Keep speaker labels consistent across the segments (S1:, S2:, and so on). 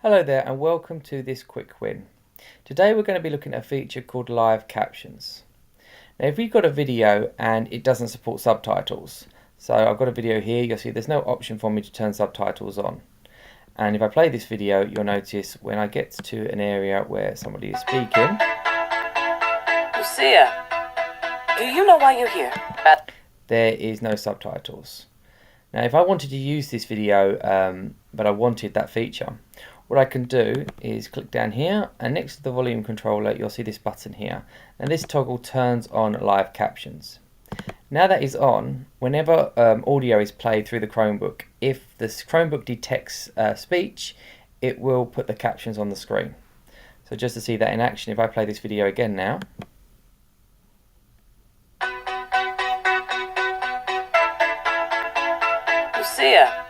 S1: Hello there and welcome to this quick win. Today we're going to be looking at a feature called live captions. Now if you've got a video and it doesn't support subtitles, so I've got a video here, you'll see there's no option for me to turn subtitles on. And if I play this video, you'll notice when I get to an area where somebody is speaking,
S2: Lucia, do you know why you're here?
S1: There is no subtitles. Now if I wanted to use this video but I wanted that feature, what I can do is click down here, and next to the volume controller you'll see this button here. Now this toggle turns on live captions. Now that is on, whenever audio is played through the Chromebook, if the Chromebook detects speech, it will put the captions on the screen. So just to see that in action, if I play this video again now,
S2: Lucia,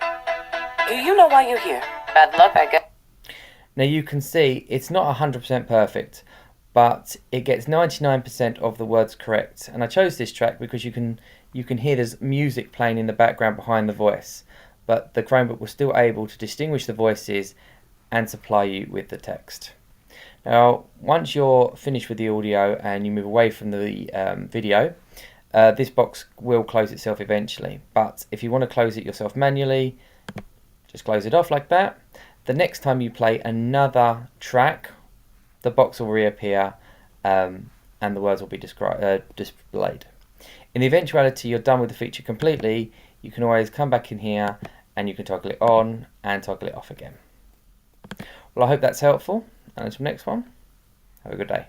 S2: do you know why you're here? Bad luck, I guess.
S1: now you can see it's not 100% perfect, but it gets 99% of the words correct. And I chose this track because you can hear there's music playing in the background behind the voice, but the Chromebook was still able to distinguish the voices and supply you with the text. Now once you're finished with the audio and you move away from the video, this box will close itself eventually, but if you want to close it yourself manually, just close it off like that. The next time you play another track, the box will reappear and the words will be displayed. In the eventuality you're done with the feature completely, you can always come back in here and you can toggle it on and toggle it off again. Well, I hope that's helpful, and until next one, have a good day.